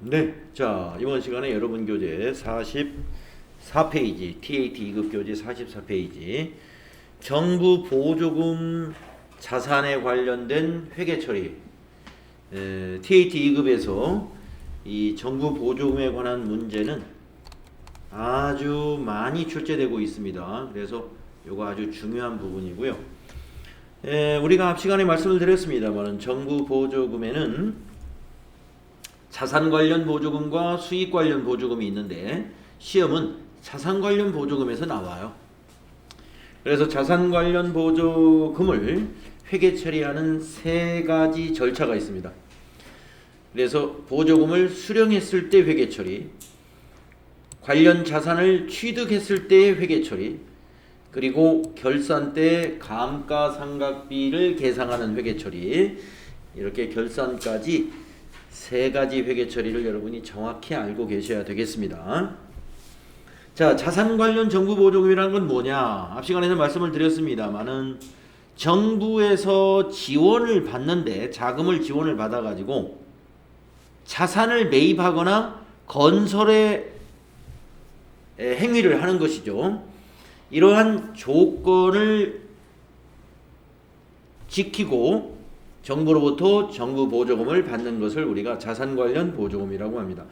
네, 자 이번 시간에 여러분 교재 44페이지 TAT 2급 교재 44페이지 정부 보조금 자산에 관련된 회계 처리 TAT 2급에서 이 정부 보조금에 관한 문제는 아주 많이 출제되고 있습니다. 그래서 이거 아주 중요한 부분이고요. 우리가 앞 시간에 말씀을 드렸습니다만 정부 보조금에는 자산 관련 보조금과 수익 관련 보조금이 있는데 시험은 자산 관련 보조금에서 나와요. 그래서 자산 관련 보조금을 회계 처리하는 세 가지 절차가 있습니다. 그래서 보조금을 수령했을 때 회계 처리, 관련 자산을 취득했을 때 회계 처리, 그리고 결산 때 감가상각비를 계상하는 회계 처리, 이렇게 결산까지 세 가지 회계 처리를 여러분이 정확히 알고 계셔야 되겠습니다. 자, 자산 관련 정부 보조금이라는 건 뭐냐? 앞 시간에서 말씀을 드렸습니다만은 정부에서 지원을 받는데 자금을 지원을 받아가지고 자산을 매입하거나 건설의 행위를 하는 것이죠. 이러한 조건을 지키고 정부로부터 정부 보조금을 받는 것을 우리가 자산 관련 보조금이라고 합니다.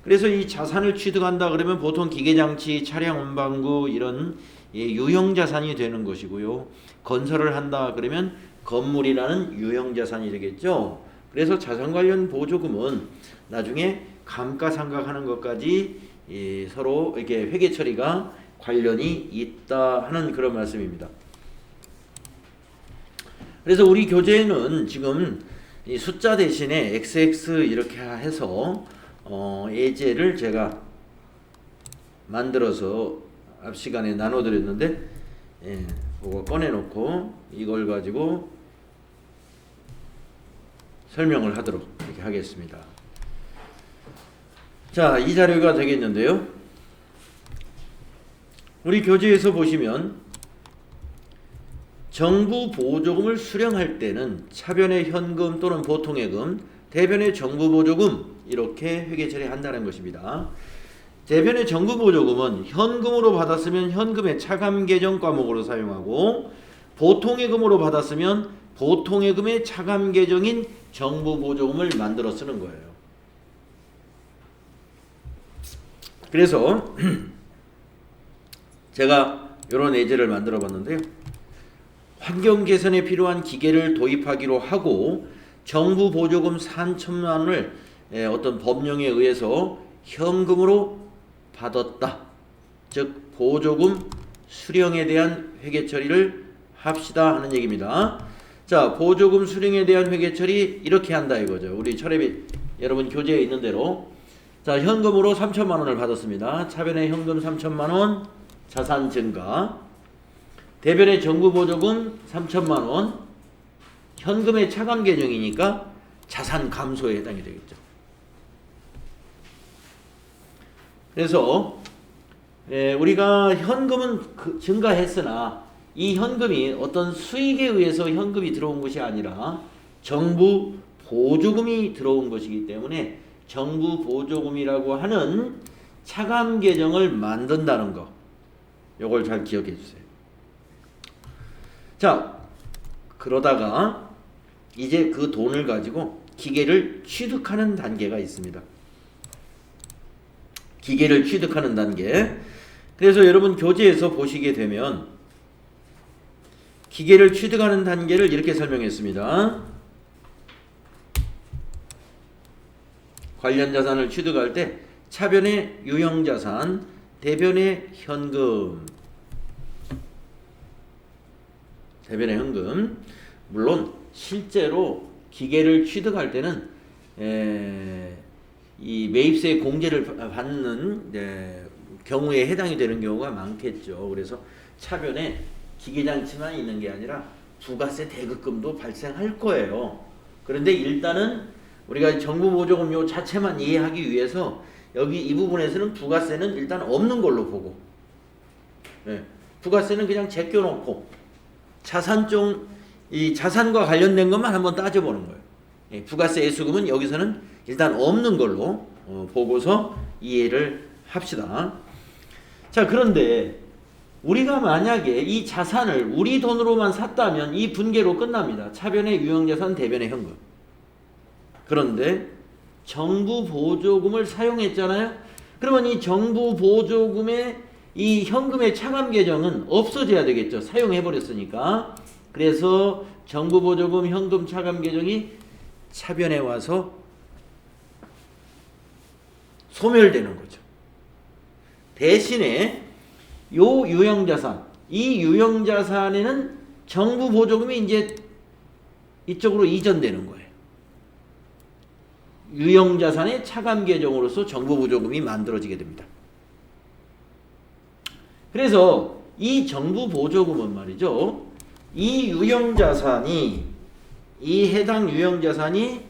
그래서 이 자산을 취득한다 그러면 보통 기계장치, 차량 운반구 이런 유형자산이 되는 것이고요. 건설을 한다 그러면 건물이라는 유형자산이 되겠죠. 그래서 자산 관련 보조금은 나중에 감가상각하는 것까지 서로 이렇게 회계 처리가 관련이 있다 하는 그런 말씀입니다. 그래서 우리 교재에는 지금 이 숫자 대신에 XX 이렇게 해서 예제를 제가 만들어서 앞 시간에 나눠드렸는데 그거 꺼내놓고 이걸 가지고 설명을 하도록 이렇게 하겠습니다. 자, 이 자료가 되겠는데요. 우리 교재에서 보시면 정부 보조금을 수령할 때는 차변의 현금 또는 보통예금, 대변의 정부 보조금 이렇게 회계 처리한다는 것입니다. 대변의 정부 보조금은 현금으로 받았으면 현금의 차감 계정 과목으로 사용하고 보통예금으로 받았으면 보통예금의 차감 계정인 정부 보조금을 만들어 쓰는 거예요. 그래서 제가 이런 예제를 만들어 봤는데요. 환경 개선에 필요한 기계를 도입하기로 하고 정부 보조금 3천만 원을 어떤 법령에 의해서 현금으로 받았다. 즉 보조금 수령에 대한 회계 처리를 합시다 하는 얘기입니다. 자, 보조금 수령에 대한 회계 처리 이렇게 한다 이거죠. 우리 철회비 여러분 교재에 있는 대로 자, 현금으로 3천만 원을 받았습니다. 차변의 현금 3천만 원, 자산 증가. 대변의 정부 보조금 3천만 원, 현금의 차감 계정이니까 자산 감소에 해당이 되겠죠. 그래서 우리가 현금은 증가했으나 이 현금이 어떤 수익에 의해서 현금이 들어온 것이 아니라 정부 보조금이 들어온 것이기 때문에 정부 보조금이라고 하는 차감 계정을 만든다는 거, 이걸 잘 기억해 주세요. 자, 그러다가 이제 그 돈을 가지고 기계를 취득하는 단계가 있습니다. 기계를 취득하는 단계. 그래서 여러분 교재에서 보시게 되면 기계를 취득하는 단계를 이렇게 설명했습니다. 관련 자산을 취득할 때 차변의 유형자산, 대변의 현금. 대변의 현금. 물론 실제로 기계를 취득할 때는 이 매입세 공제를 받는 경우에 해당이 되는 경우가 많겠죠. 그래서 차변에 기계장치만 있는 게 아니라 부가세 대급금도 발생할 거예요. 그런데 일단은 우리가 정부 보조금 요 자체만 이해하기 위해서 여기 이 부분에서는 부가세는 일단 없는 걸로 보고 부가세는 그냥 제껴놓고 이 자산과 관련된 것만 한번 따져보는 거예요. 부가세 예수금은 여기서는 일단 없는 걸로 보고서 이해를 합시다. 자, 그런데 우리가 만약에 이 자산을 우리 돈으로만 샀다면 이 분계로 끝납니다. 차변의 유형자산, 대변의 현금. 그런데 정부 보조금을 사용했잖아요. 그러면 이 정부 보조금의 이 현금의 차감 계정은 없어져야 되겠죠. 사용해버렸으니까. 그래서 정부 보조금 현금 차감 계정이 차변에 와서 소멸되는 거죠. 대신에 요 유형자산, 이 유형자산에는 정부 보조금이 이제 이쪽으로 이전되는 거예요. 유형자산의 차감 계정으로서 정부 보조금이 만들어지게 됩니다. 그래서 이 정부 보조금은 말이죠. 이 유형자산이, 이 해당 유형자산이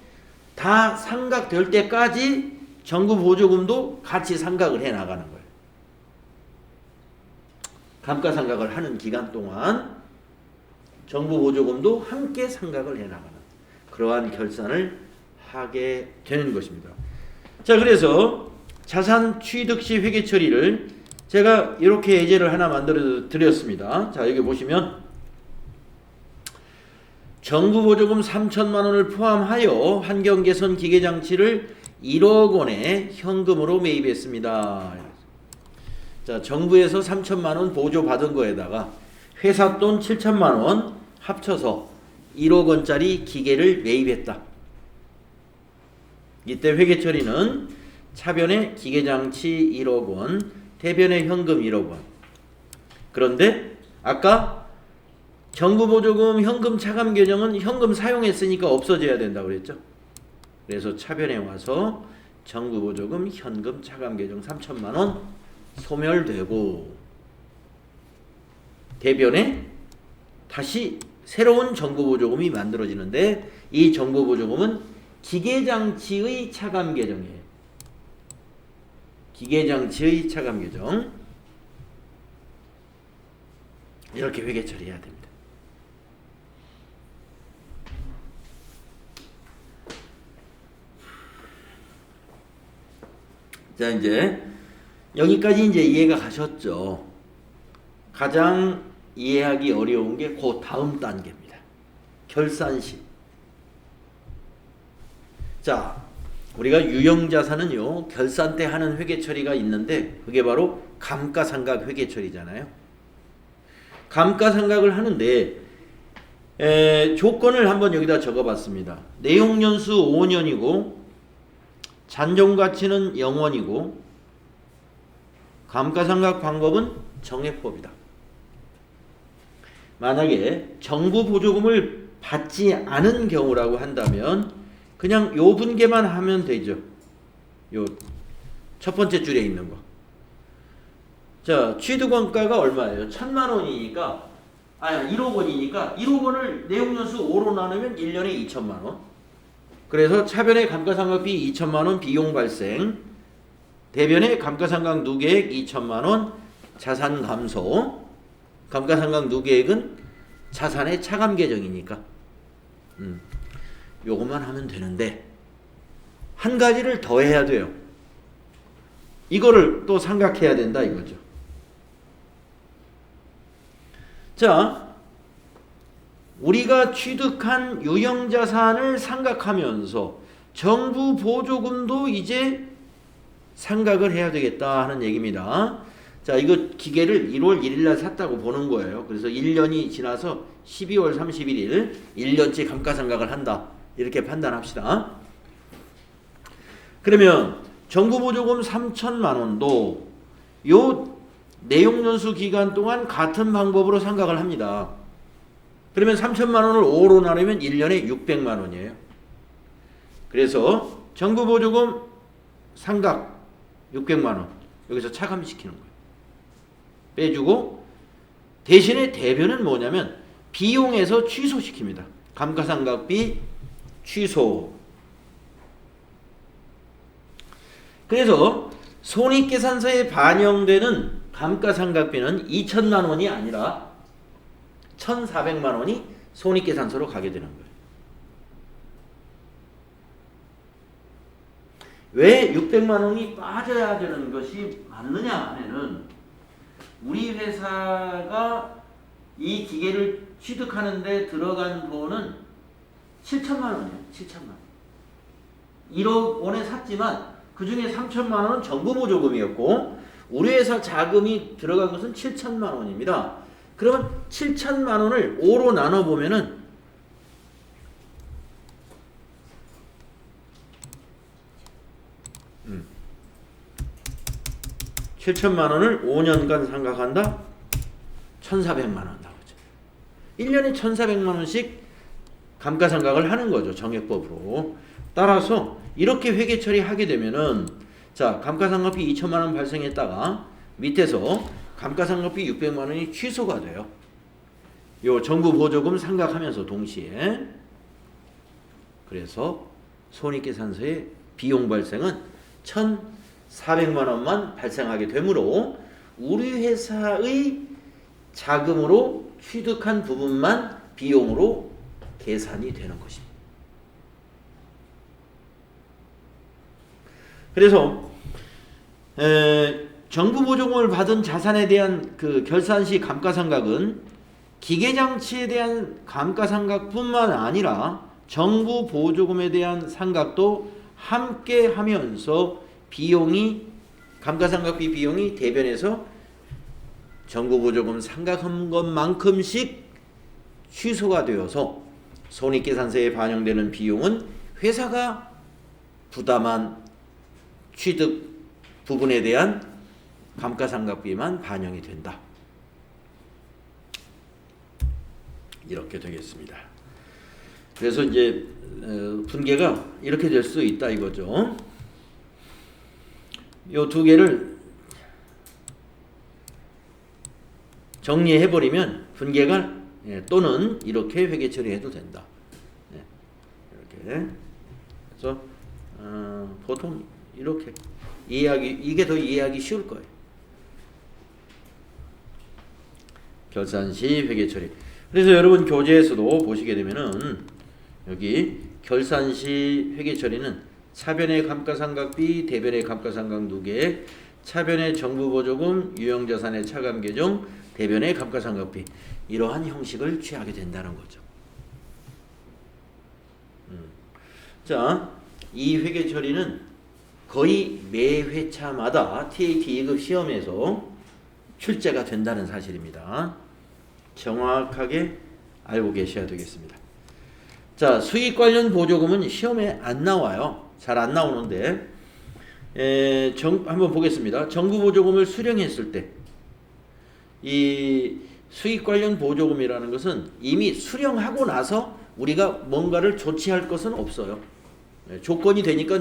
다 상각될 때까지 정부 보조금도 같이 상각을 해 나가는 거예요. 감가상각을 하는 기간 동안 정부 보조금도 함께 상각을 해 나가는 그러한 결산을 하게 되는 것입니다. 자, 그래서 자산 취득 시 회계 처리를 제가 이렇게 예제를 하나 만들어 드렸습니다. 자, 여기 보시면 정부 보조금 3천만 원을 포함하여 환경개선 기계장치를 1억 원의 현금으로 매입했습니다. 자, 정부에서 3천만 원 보조 받은 거에다가 회사 돈 7천만 원 합쳐서 1억 원짜리 기계를 매입했다. 이때 회계 처리는 차변의 기계장치 1억 원, 대변의 현금 1억 원. 그런데 아까 정부 보조금 현금 차감 계정은 현금 사용했으니까 없어져야 된다고 그랬죠. 그래서 차변에 와서 정부 보조금 현금 차감 계정 3천만 원 소멸되고, 대변에 다시 새로운 정부 보조금이 만들어지는데, 이 정부 보조금은 기계장치의 차감 계정이에요. 기계장치의 차감 계정. 이렇게 회계 처리해야 됩니다. 자, 이제 여기까지 이제 이해가 가셨죠? 가장 이해하기 어려운 게 그 다음 단계입니다. 결산시. 자, 우리가 유형자산은요, 결산 때 하는 회계 처리가 있는데, 그게 바로 감가상각 회계 처리잖아요. 감가상각을 하는데, 조건을 한번 여기다 적어봤습니다. 내용연수 5년이고, 잔존가치는 0원이고, 감가상각 방법은 정해법이다. 만약에 정부 보조금을 받지 않은 경우라고 한다면 그냥 요 분계만 하면 되죠. 요 첫 번째 줄에 있는 거. 자, 취득원가가 얼마예요? 1,000만 원이니까, 1억 원이니까 1억 원을 내용연수 5로 나누면 1년에 2천만 원. 그래서 차변의 감가상각비 2천만 원 비용 발생, 대변의 감가상각 누계액 2천만 원 자산 감소. 감가상각 누계액은 자산의 차감 계정이니까 요것만 하면 되는데, 한 가지를 더 해야 돼요. 이거를 또 상각해야 된다 이거죠. 자, 우리가 취득한 유형자산을 상각하면서 정부 보조금도 이제 상각을 해야 되겠다 하는 얘기입니다. 자, 이거 기계를 1월 1일 날 샀다고 보는 거예요. 그래서 1년이 지나서 12월 31일 1년치 감가상각을 한다, 이렇게 판단합시다. 그러면 정부 보조금 3천만 원도 요 내용연수 기간 동안 같은 방법으로 상각을 합니다. 그러면 3천만 원을 5로 나누면 1년에 600만 원이에요. 그래서 정부 보조금 상각 600만 원 여기서 차감시키는 거예요. 빼주고, 대신에 대변은 뭐냐면 비용에서 취소시킵니다. 감가상각비 취소. 그래서 손익계산서에 반영되는 감가상각비는 2천만 원이 아니라 1,400만 원이 손익계산서로 가게 되는 거예요. 왜 600만 원이 빠져야 되는 것이 맞느냐 하면은 우리 회사가 이 기계를 취득하는데 들어간 돈은 7천만 원이에요. 7천만 원. 1억 원에 샀지만 그 중에 3천만 원은 정부 보조금이었고 우리 회사 자금이 들어간 것은 7천만 원입니다. 그러면 7천만 원을 5로 나눠 보면은 7천만 원을 5년간 상각한다? 1,400만 원 나오죠. 1년에 1,400만 원씩 감가상각을 하는 거죠. 정액법으로. 따라서 이렇게 회계 처리하게 되면은 자, 감가상각비 2천만 원 발생했다가 밑에서 감가상각비 600만 원이 취소가 돼요. 요 정부 보조금 상각하면서 동시에. 그래서 손익계산서의 비용 발생은 1,400만 원만 발생하게 되므로 우리 회사의 자금으로 취득한 부분만 비용으로 계산이 되는 것입니다. 그래서 정부 보조금을 받은 자산에 대한 그 결산 시 감가상각은 기계장치에 대한 감가상각뿐만 아니라 정부 보조금에 대한 상각도 함께 하면서 비용이 감가상각비 비용이 대변에서 정부 보조금 상각한 것만큼씩 취소가 되어서 손익계산서에 반영되는 비용은 회사가 부담한 취득 부분에 대한 감가상각비만 반영이 된다. 이렇게 되겠습니다. 그래서 이제 분계가 이렇게 될 수 있다 이거죠. 요 두 개를 정리해버리면 분계가 또는 이렇게 회계 처리해도 된다. 이렇게. 그래서 보통 이렇게 이해하기 이게 더 이해하기 쉬울 거예요. 결산 시 회계 처리. 그래서 여러분 교재에서도 보시게 되면은 여기 결산 시 회계 처리는 차변의 감가상각비, 대변의 감가상각 누계, 차변의 정부 보조금, 유형자산의 차감 계정, 대변의 감가상각비 이러한 형식을 취하게 된다는 거죠. 자, 이 회계 처리는 거의 매 회차마다 TAT 2급 시험에서 출제가 된다는 사실입니다. 정확하게 알고 계셔야 되겠습니다. 자, 수익 관련 보조금은 시험에 안 나와요. 잘 안 나오는데 한번 보겠습니다. 정부 보조금을 수령했을 때 이 수익 관련 보조금이라는 것은 이미 수령하고 나서 우리가 뭔가를 조치할 것은 없어요. 조건이 되니까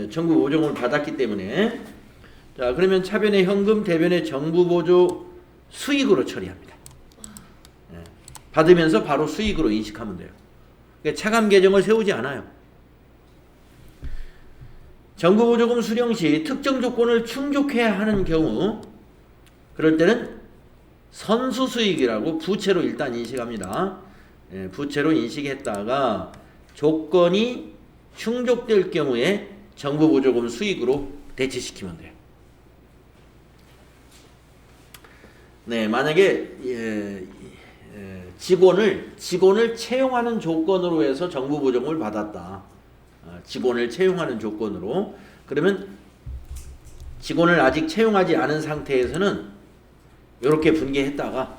정부 보조금을 받았기 때문에. 자, 그러면 차변의 현금, 대변의 정부 보조 수익으로 처리합니다. 받으면서 바로 수익으로 인식하면 돼요. 그러니까 차감 계정을 세우지 않아요. 정부 보조금 수령 시 특정 조건을 충족해야 하는 경우 그럴 때는 선수수익이라고 부채로 일단 인식합니다. 부채로 인식했다가 조건이 충족될 경우에 정부 보조금 수익으로 대체시키면 돼요. 네, 만약에 직원을 채용하는 조건으로 해서 정부 보조금을 받았다. 직원을 채용하는 조건으로. 그러면 직원을 아직 채용하지 않은 상태에서는 이렇게 분개했다가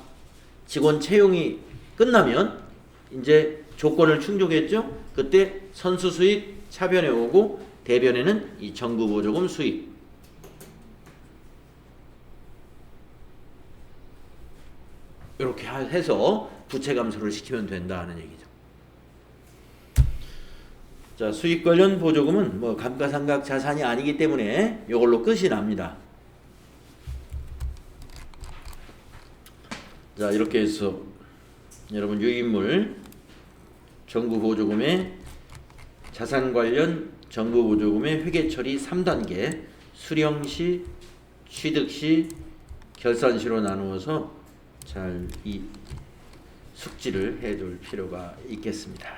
직원 채용이 끝나면 이제 조건을 충족했죠. 그때 선수수익 차변에 오고 대변에는 이 정부 보조금 수익. 이렇게 해서 부채 감소를 시키면 된다는 얘기죠. 자, 수익 관련 보조금은 뭐 감가상각 자산이 아니기 때문에 이걸로 끝이 납니다. 자, 이렇게 해서 여러분 유인물 정부 보조금의 자산 관련 정부 보조금의 회계 처리 3단계 수령 시, 취득 시, 결산 시로 나누어서 잘 이 숙지를 해둘 필요가 있겠습니다.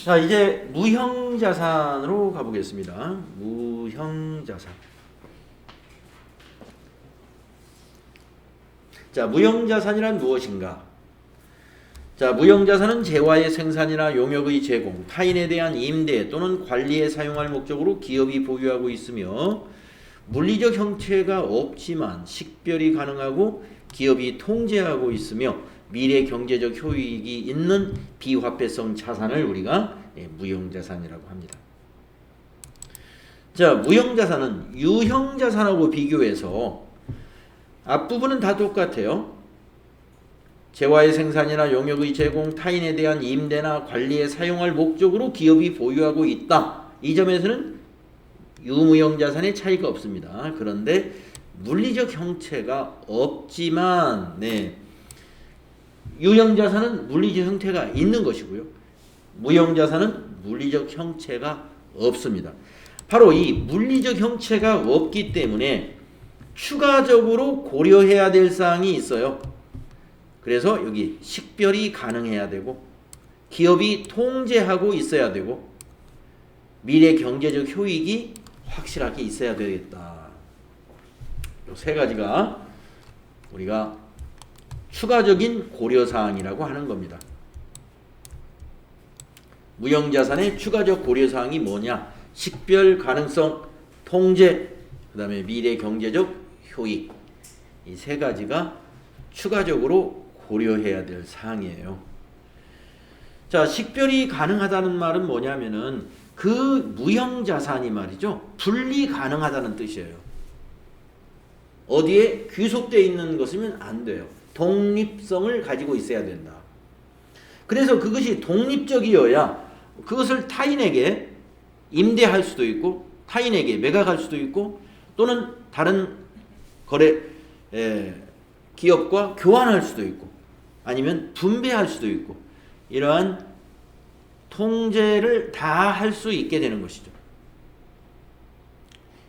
자, 이제 무형자산으로 가보겠습니다. 무형자산. 자, 무형자산이란 무엇인가? 자, 무형자산은 재화의 생산이나 용역의 제공, 타인에 대한 임대 또는 관리에 사용할 목적으로 기업이 보유하고 있으며 물리적 형체가 없지만 식별이 가능하고 기업이 통제하고 있으며 미래 경제적 효익이 있는 비화폐성 자산을 우리가 무형자산이라고 합니다. 자, 무형자산은 유형자산하고 비교해서 앞부분은 다 똑같아요. 재화의 생산이나 용역의 제공, 타인에 대한 임대나 관리에 사용할 목적으로 기업이 보유하고 있다. 이 점에서는 유무형자산의 차이가 없습니다. 그런데 물리적 형체가 없지만 유형자산은 물리적 형태가 있는 것이고요. 무형자산은 물리적 형체가 없습니다. 바로 이 물리적 형체가 없기 때문에 추가적으로 고려해야 될 사항이 있어요. 그래서 여기 식별이 가능해야 되고 기업이 통제하고 있어야 되고 미래 경제적 효익이 확실하게 있어야 되겠다. 이 세 가지가 우리가 추가적인 고려사항이라고 하는 겁니다. 무형자산의 추가적 고려사항이 뭐냐? 식별 가능성, 통제, 그 다음에 미래 경제적 효익. 이 세 가지가 추가적으로 고려해야 될 사항이에요. 자, 식별이 가능하다는 말은 뭐냐면은 그 무형자산이 말이죠. 분리 가능하다는 뜻이에요. 어디에 귀속되어 있는 것이면 안 돼요. 독립성을 가지고 있어야 된다. 그래서 그것이 독립적이어야 그것을 타인에게 임대할 수도 있고 타인에게 매각할 수도 있고 또는 다른 거래 기업과 교환할 수도 있고 아니면 분배할 수도 있고 이러한 통제를 다 할 수 있게 되는 것이죠.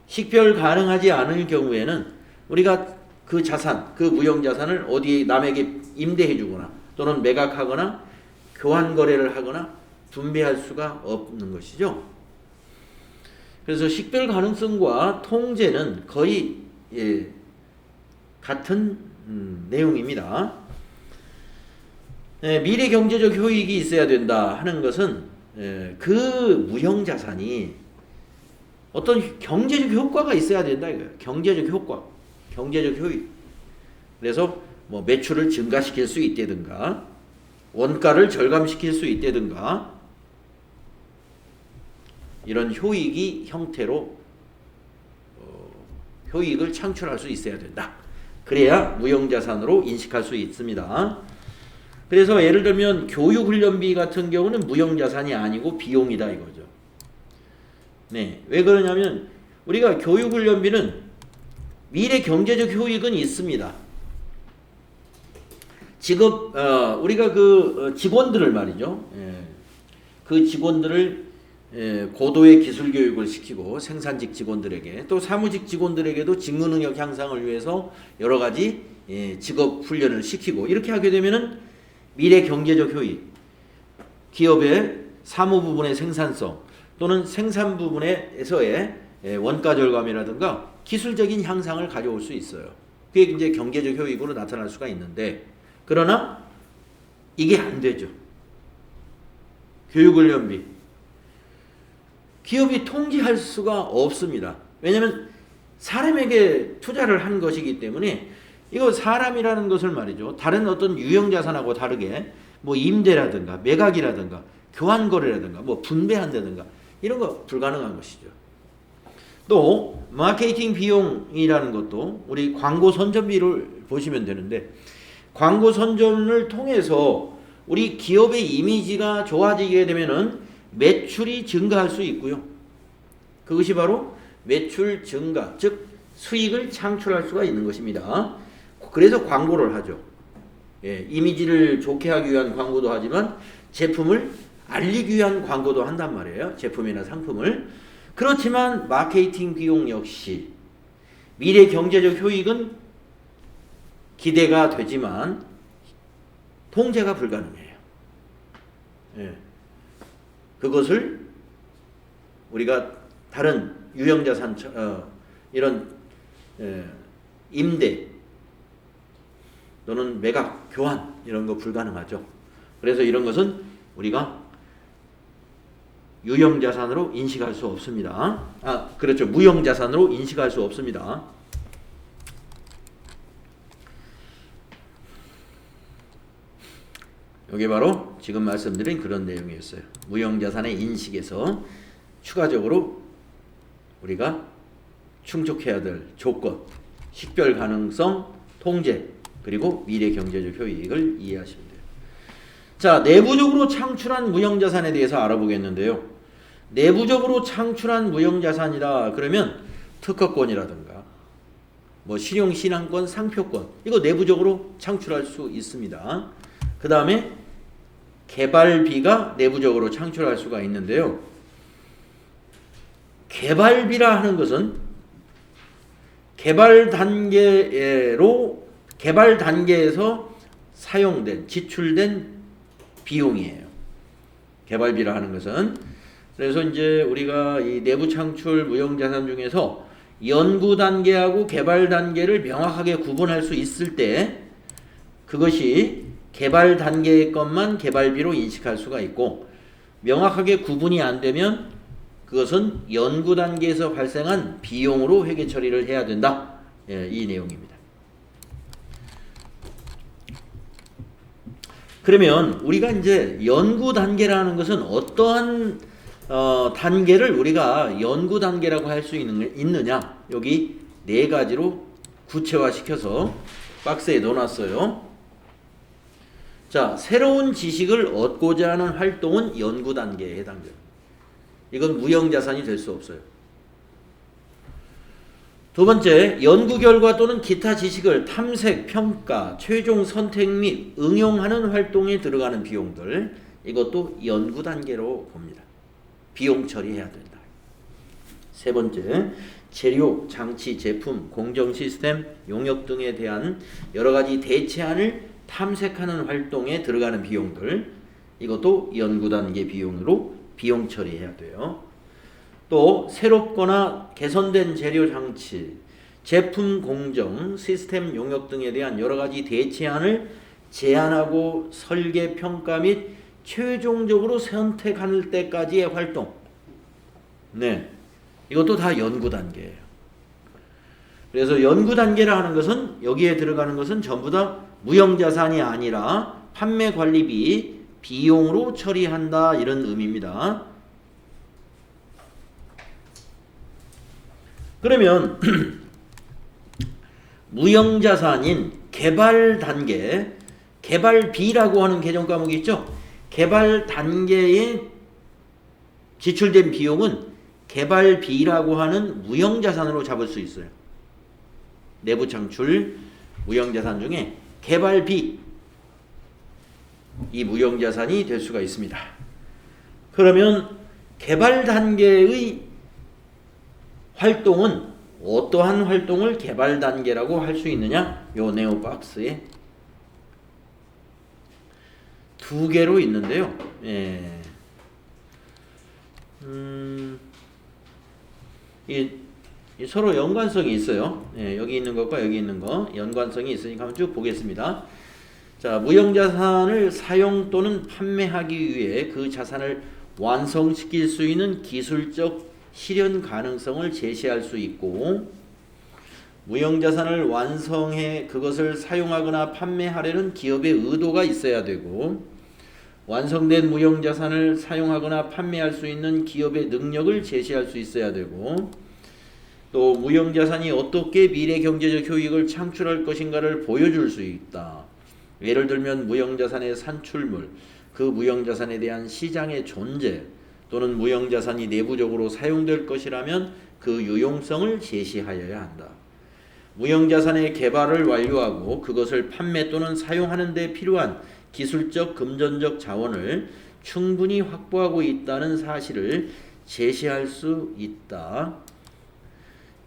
식별 가능하지 않을 경우에는 우리가 그 자산, 그 무형자산을 어디에 남에게 임대해 주거나 또는 매각하거나 교환 거래를 하거나 분배할 수가 없는 것이죠. 그래서 식별 가능성과 통제는 거의 같은 내용입니다. 미래 경제적 효익이 있어야 된다 하는 것은 그 무형자산이 어떤 경제적 효과가 있어야 된다 이거예요. 경제적 효과, 경제적 효익. 그래서 뭐 매출을 증가시킬 수 있다든가 원가를 절감시킬 수 있다든가 이런 효익이 형태로 효익을 창출할 수 있어야 된다. 그래야 무형자산으로 인식할 수 있습니다. 그래서 예를 들면 교육훈련비 같은 경우는 무형자산이 아니고 비용이다 이거죠. 네, 왜 그러냐면 우리가 교육훈련비는 미래 경제적 효익은 있습니다. 직업 우리가 그 직원들을 말이죠. 그 직원들을 고도의 기술 교육을 시키고 생산직 직원들에게 또 사무직 직원들에게도 직무 능력 향상을 위해서 여러 가지 직업 훈련을 시키고 이렇게 하게 되면은 미래 경제적 효익, 기업의 사무 부분의 생산성 또는 생산 부분에서의 원가 절감이라든가 기술적인 향상을 가져올 수 있어요. 그게 이제 경제적 효익으로 나타날 수가 있는데 그러나 이게 안 되죠. 교육훈련비 기업이 통제할 수가 없습니다. 왜냐하면 사람에게 투자를 한 것이기 때문에 이거 사람이라는 것을 말이죠. 다른 어떤 유형자산하고 다르게 뭐 임대라든가 매각이라든가 교환거래라든가 뭐 분배한다든가 이런 거 불가능한 것이죠. 또 마케팅 비용이라는 것도 우리 광고 선전비를 보시면 되는데 광고 선전을 통해서 우리 기업의 이미지가 좋아지게 되면은 매출이 증가할 수 있고요. 그것이 바로 매출 증가, 즉 수익을 창출할 수가 있는 것입니다. 그래서 광고를 하죠. 이미지를 좋게 하기 위한 광고도 하지만 제품을 알리기 위한 광고도 한단 말이에요. 제품이나 상품을. 그렇지만 마케팅 비용 역시 미래 경제적 효익은 기대가 되지만 통제가 불가능해요. 그것을 우리가 다른 유형자산 이런 임대 또는 매각, 교환 이런 거 불가능하죠. 그래서 이런 것은 우리가 유형자산으로 인식할 수 없습니다. 그렇죠. 무형자산으로 인식할 수 없습니다. 이게 바로 지금 말씀드린 그런 내용이었어요. 무형자산의 인식에서 추가적으로 우리가 충족해야 될 조건, 식별 가능성, 통제, 그리고 미래 경제적 효익을 이해하시면 돼요. 자, 내부적으로 창출한 무형자산에 대해서 알아보겠는데요. 내부적으로 창출한 무형자산이라 그러면 특허권이라든가 뭐 실용신한권, 상표권 이거 내부적으로 창출할 수 있습니다. 그 다음에 개발비가 내부적으로 창출할 수가 있는데요. 개발비라 하는 것은 개발 단계에서 사용된, 지출된 비용이에요. 개발비라 하는 것은. 그래서 이제 우리가 이 내부 창출 무형자산 중에서 연구 단계하고 개발 단계를 명확하게 구분할 수 있을 때 그것이 개발 단계의 것만 개발비로 인식할 수가 있고, 명확하게 구분이 안 되면 그것은 연구 단계에서 발생한 비용으로 회계 처리를 해야 된다. 이 내용입니다. 그러면 우리가 이제 연구 단계라는 것은 어떠한 단계를 우리가 연구 단계라고 할 수 있느냐? 여기 네 가지로 구체화시켜서 박스에 넣어놨어요. 자, 새로운 지식을 얻고자 하는 활동은 연구 단계에 해당돼요. 이건 무형자산이 될 수 없어요. 두 번째, 연구 결과 또는 기타 지식을 탐색, 평가, 최종 선택 및 응용하는 활동에 들어가는 비용들, 이것도 연구 단계로 봅니다. 비용 처리해야 된다. 세 번째, 재료, 장치, 제품, 공정 시스템, 용역 등에 대한 여러 가지 대체안을 탐색하는 활동에 들어가는 비용들, 이것도 연구 단계 비용으로 비용 처리해야 돼요. 또 새롭거나 개선된 재료, 장치, 제품, 공정, 시스템, 용역 등에 대한 여러 가지 대체안을 제안하고 설계, 평가 및 최종적으로 선택할 때까지의 활동. 네, 이것도 다 연구 단계예요. 그래서 연구 단계라 하는 것은 여기에 들어가는 것은 전부 다 무형자산이 아니라 판매 관리비 비용으로 처리한다, 이런 의미입니다. 그러면 무형자산인 개발 단계, 개발비라고 하는 개정 과목이 있죠. 개발 단계에 지출된 비용은 개발비라고 하는 무형자산으로 잡을 수 있어요. 내부 창출 무형자산 중에 개발비, 이 무형자산이 될 수가 있습니다. 그러면 개발 단계의 활동은 어떠한 활동을 개발 단계라고 할 수 있느냐? 요 네오 박스에 두 개로 있는데요. 이 서로 연관성이 있어요. 여기 있는 것과 여기 있는 거 연관성이 있으니까 한번 쭉 보겠습니다. 자, 무형자산을 사용 또는 판매하기 위해 그 자산을 완성시킬 수 있는 기술적 실현 가능성을 제시할 수 있고, 무형자산을 완성해 그것을 사용하거나 판매하려는 기업의 의도가 있어야 되고, 완성된 무형자산을 사용하거나 판매할 수 있는 기업의 능력을 제시할 수 있어야 되고, 또 무형자산이 어떻게 미래 경제적 효익을 창출할 것인가를 보여줄 수 있다. 예를 들면 무형자산의 산출물, 그 무형자산에 대한 시장의 존재, 또는 무형자산이 내부적으로 사용될 것이라면 그 유용성을 제시하여야 한다. 무형자산의 개발을 완료하고 그것을 판매 또는 사용하는 데 필요한 기술적, 금전적 자원을 충분히 확보하고 있다는 사실을 제시할 수 있다.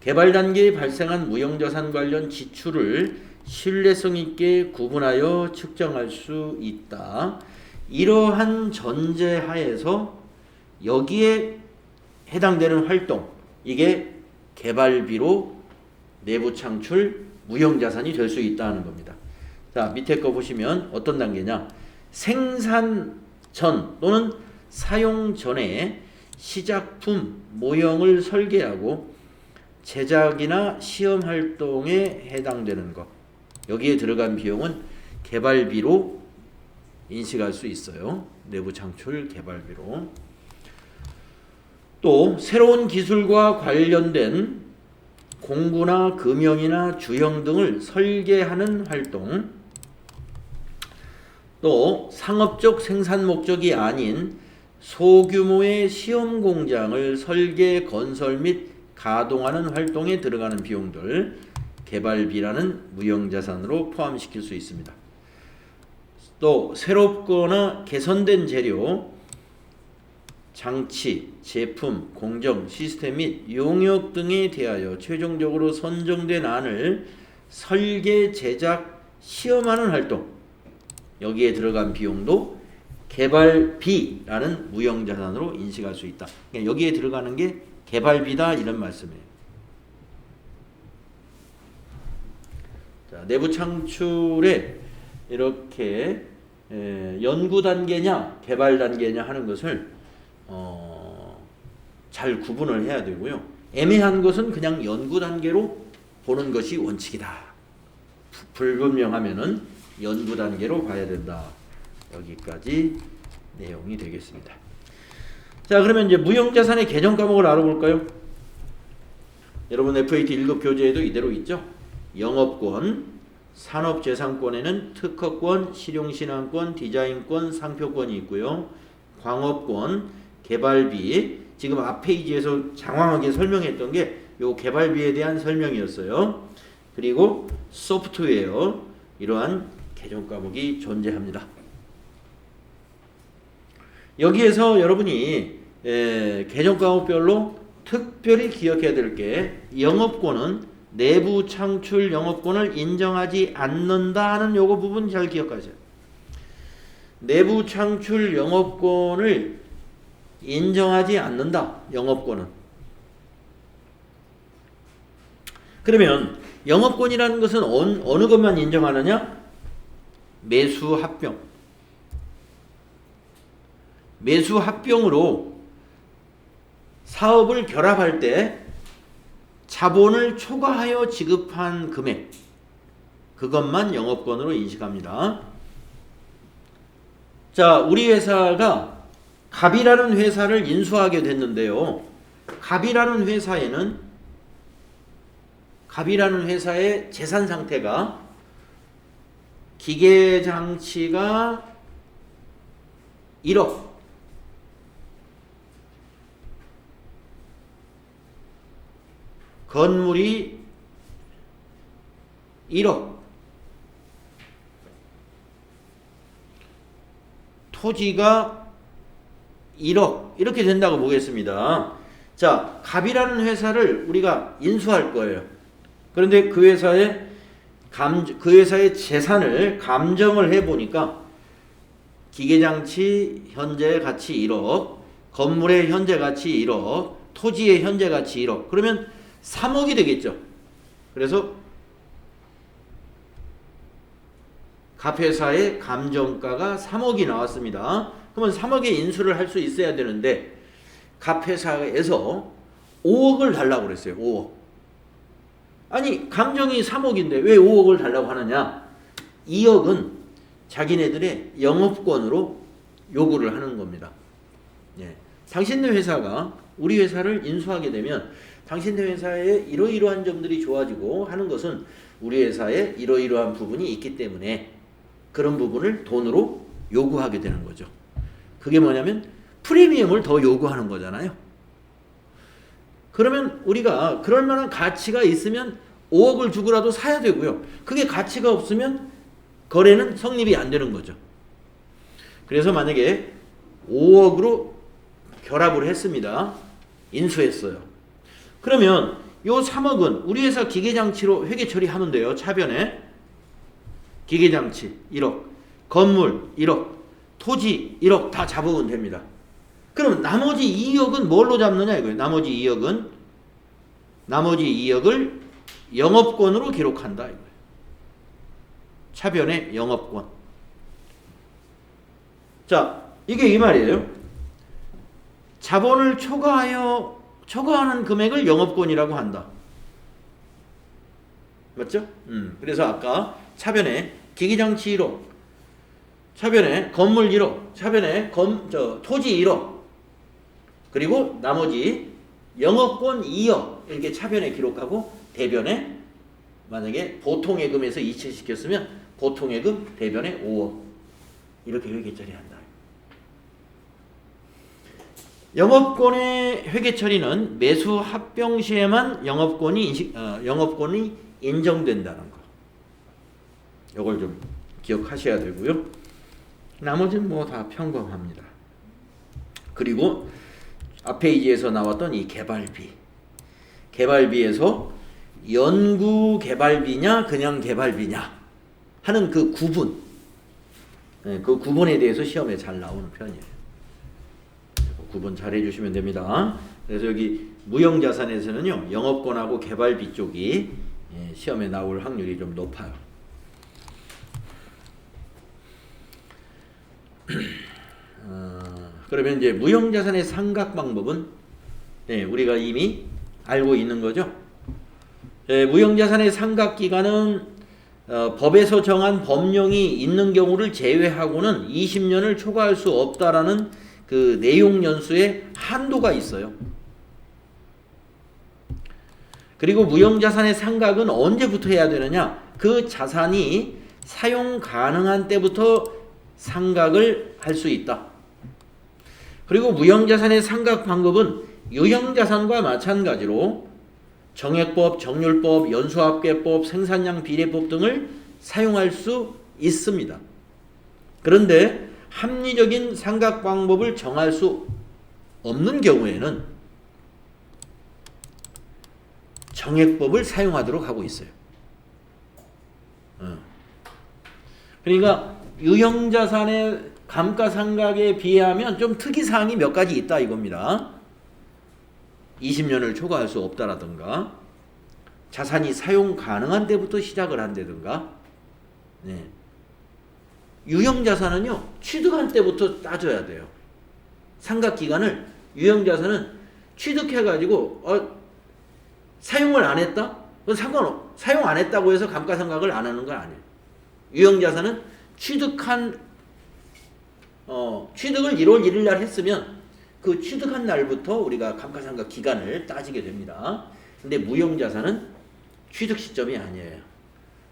개발 단계에 발생한 무형자산 관련 지출을 신뢰성 있게 구분하여 측정할 수 있다. 이러한 전제하에서 여기에 해당되는 활동, 이게 개발비로 내부 창출 무형자산이 될 수 있다는 겁니다. 자, 밑에 거 보시면 어떤 단계냐? 생산 전 또는 사용 전에 시작품 모형을 설계하고 제작이나 시험 활동에 해당되는 것, 여기에 들어간 비용은 개발비로 인식할 수 있어요. 내부 창출 개발비로. 또 새로운 기술과 관련된 공구나 금형이나 주형 등을 설계하는 활동, 또 상업적 생산 목적이 아닌 소규모의 시험 공장을 설계, 건설 및 가동하는 활동에 들어가는 비용들, 개발비라는 무형자산으로 포함시킬 수 있습니다. 또 새롭거나 개선된 재료, 장치, 제품, 공정, 시스템 및 용역 등에 대하여 최종적으로 선정된 안을 설계, 제작, 시험하는 활동, 여기에 들어간 비용도 개발비라는 무형자산으로 인식할 수 있다. 그러니까 여기에 들어가는 게 개발비다, 이런 말씀이에요. 자, 내부 창출에 이렇게 연구 단계냐 개발 단계냐 하는 것을 잘 구분을 해야 되고요. 애매한 것은 그냥 연구 단계로 보는 것이 원칙이다. 불분명하면은 연구 단계로 봐야 된다. 여기까지 내용이 되겠습니다. 자, 그러면 이제 무형자산의 개정 과목을 알아볼까요? 여러분 FAT 1급 교재에도 이대로 있죠. 영업권, 산업재산권에는 특허권, 실용신안권, 디자인권, 상표권이 있고요. 광업권, 개발비, 지금 앞 페이지에서 장황하게 설명했던 게 요 개발비에 대한 설명이었어요. 그리고 소프트웨어, 이러한 개정 과목이 존재합니다. 여기에서 여러분이 개정 과목별로 특별히 기억해야 될 게, 영업권은 내부 창출 영업권을 인정하지 않는다는 요거 부분 잘 기억하세요. 내부 창출 영업권을 인정하지 않는다. 영업권은. 그러면 영업권이라는 것은 어느 것만 인정하느냐? 매수 합병. 매수 합병으로 사업을 결합할 때 자본을 초과하여 지급한 금액, 그것만 영업권으로 인식합니다. 자, 우리 회사가 갑이라는 회사를 인수하게 됐는데요. 갑이라는 회사의 재산 상태가 기계장치가 1억, 건물이 1억, 토지가 1억, 이렇게 된다고 보겠습니다. 자, 갑이라는 회사를 우리가 인수할 거예요. 그런데 그 회사의 재산을 감정을 해보니까 기계장치 현재 가치 1억, 건물의 현재 가치 1억, 토지의 현재 가치 1억, 그러면 3억이 되겠죠. 그래서 갑회사의 감정가가 3억이 나왔습니다. 그러면 3억에 인수를 할 수 있어야 되는데 갑회사에서 5억을 달라고 그랬어요. 5억. 아니, 감정이 3억인데 왜 5억을 달라고 하느냐? 2억은 자기네들의 영업권으로 요구를 하는 겁니다. 예. 당신네 회사가 우리 회사를 인수하게 되면 당신네 회사의 이러이러한 점들이 좋아지고 하는 것은 우리 회사에 이러이러한 부분이 있기 때문에 그런 부분을 돈으로 요구하게 되는 거죠. 그게 뭐냐면 프리미엄을 더 요구하는 거잖아요. 그러면 우리가 그럴 만한 가치가 있으면 5억을 주고라도 사야 되고요. 그게 가치가 없으면 거래는 성립이 안 되는 거죠. 그래서 만약에 5억으로 결합을 했습니다. 인수했어요. 그러면 요 3억은 우리 회사 기계장치로 회계 처리하면 돼요. 차변에. 기계장치 1억, 건물 1억, 토지 1억 다 잡으면 됩니다. 그럼 나머지 2억은 뭘로 잡느냐 이거예요. 나머지 2억을 영업권으로 기록한다 이거예요. 차변의 영업권. 자, 이게 이 말이에요. 자본을 초과하는 금액을 영업권이라고 한다. 맞죠? 그래서 아까 차변에 기기장치 1억, 차변에 건물 1억, 차변에 토지 1억, 그리고 나머지 영업권 2억 이렇게 차변에 기록하고 대변에 만약에 보통예금에서 이체시켰으면 보통예금 대변에 5억 이렇게 회계처리한다. 영업권의 회계처리는 매수 합병 시에만 영업권이 인정된다는 거. 이걸 좀 기억하셔야 되고요. 나머지는 뭐 다 평범합니다. 그리고 앞 페이지에서 나왔던 이 개발비에서 연구 개발비냐 그냥 개발비냐 하는 그 구분, 그 구분에 대해서 시험에 잘 나오는 편이에요. 구분 잘 해주시면 됩니다. 그래서 여기 무형자산에서는요, 영업권하고 개발비 쪽이 시험에 나올 확률이 좀 높아요. 그러면 이제 무형자산의 상각 방법은 우리가 이미 알고 있는 거죠. 무형자산의 상각 기간은 법에서 정한 법령이 있는 경우를 제외하고는 20년을 초과할 수 없다라는 그 내용 연수에 한도가 있어요. 그리고 무형자산의 상각은 언제부터 해야 되느냐? 그 자산이 사용 가능한 때부터 상각을 할 수 있다. 그리고 무형자산의 상각 방법은 유형자산과 마찬가지로 정액법, 정률법, 연수합계법, 생산량 비례법 등을 사용할 수 있습니다. 그런데 합리적인 상각 방법을 정할 수 없는 경우에는 정액법을 사용하도록 하고 있어요. 그러니까 유형자산의 감가상각에 비하면 좀 특이사항이 몇 가지 있다 이겁니다. 20년을 초과할 수 없다라든가 자산이 사용 가능한 때부터 시작을 한다든가 유형자산은요 취득한 때부터 따져야 돼요. 상각기간을 유형자산은 취득해가지고 사용을 안 했다? 그건 사용 안 했다고 해서 감가상각을 안 하는 건 아니에요. 유형자산은 취득을 1월 1일 날 했으면 그 취득한 날부터 우리가 감가상각 기간을 따지게 됩니다. 근데 무형자산은 취득 시점이 아니에요.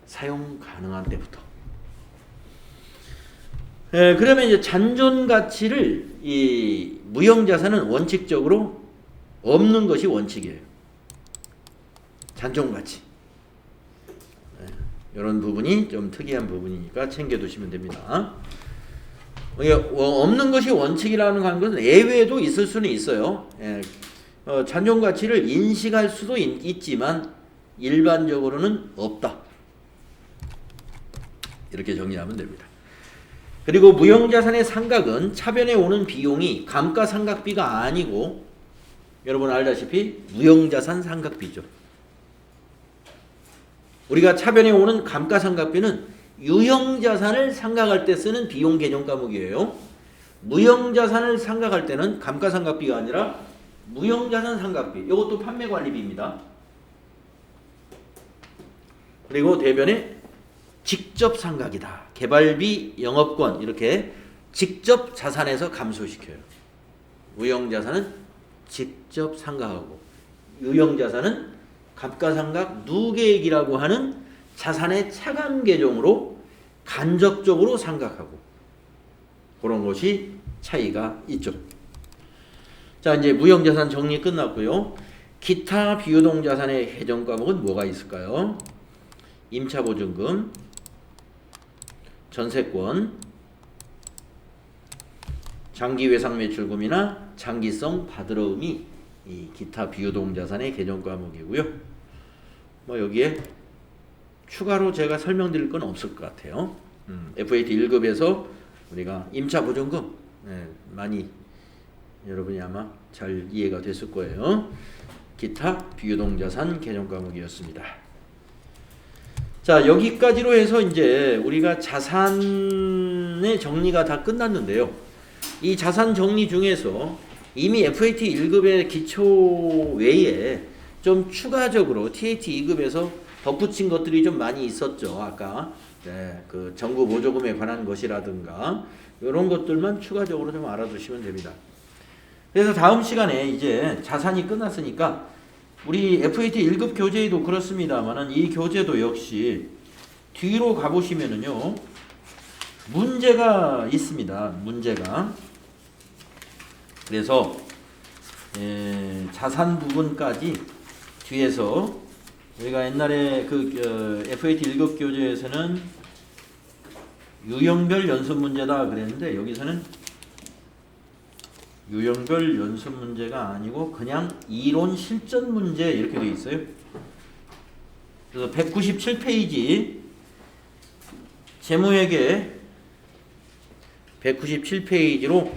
사용 가능한 때부터. 그러면 이제 잔존 가치를 이 무형자산은 원칙적으로 없는 것이 원칙이에요. 잔존 가치. 이런 부분이 좀 특이한 부분이니까 챙겨두시면 됩니다. 없는 것이 원칙이라는 것은 예외도 있을 수는 있어요. 잔존 가치를 인식할 수도 있지만 일반적으로는 없다. 이렇게 정리하면 됩니다. 그리고 무형자산의 상각은 차변에 오는 비용이 감가상각비가 아니고 여러분 알다시피 무형자산 상각비죠. 우리가 차변에 오는 감가상각비는 유형자산을 상각할 때 쓰는 비용 개정 과목이에요. 무형자산을 상각할 때는 감가상각비가 아니라 무형자산 상각비. 이것도 판매관리비입니다. 그리고 대변에 직접 상각이다. 개발비, 영업권 이렇게 직접 자산에서 감소시켜요. 무형자산은 직접 상각하고 유형자산은 감가상각 누계액이라고 하는 자산의 차감 계정으로 간접적으로 상각하고 그런 것이 차이가 있죠. 자, 이제 무형자산 정리 끝났고요. 기타 비유동자산의 해정 과목은 뭐가 있을까요? 임차보증금, 전세권, 장기외상매출금이나 장기성 받으러움이 이 기타 비유동자산의 개정 과목이고요. 뭐 여기에 추가로 제가 설명드릴 건 없을 것 같아요. FAT 1급에서 우리가 임차보증금 많이 여러분이 아마 잘 이해가 됐을 거예요. 기타 비유동자산 개념 과목이었습니다. 자, 여기까지로 해서 이제 우리가 자산의 정리가 다 끝났는데요. 이 자산 정리 중에서 이미 FAT 1급의 기초 외에 좀 추가적으로 TAT 2급에서 덧붙인 것들이 좀 많이 있었죠. 아까 그 정부 보조금에 관한 것이라든가 이런 것들만 추가적으로 좀 알아두시면 됩니다. 그래서 다음 시간에 이제 자산이 끝났으니까 우리 FAT 1급 교재도 그렇습니다만은 이 교재도 역시 뒤로 가보시면은요 문제가 있습니다. 문제가. 그래서 자산 부분까지 뒤에서 우리가 옛날에 그 FAT 1급 교재에서는 유형별 연습 문제다 그랬는데 여기서는 유형별 연습 문제가 아니고 그냥 이론 실전 문제 이렇게 되어 있어요. 그래서 197페이지 재무회계 197페이지로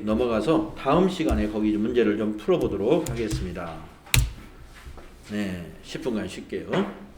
넘어가서 다음 시간에 거기 문제를 좀 풀어보도록 하겠습니다. 네, 10분간 쉴게요.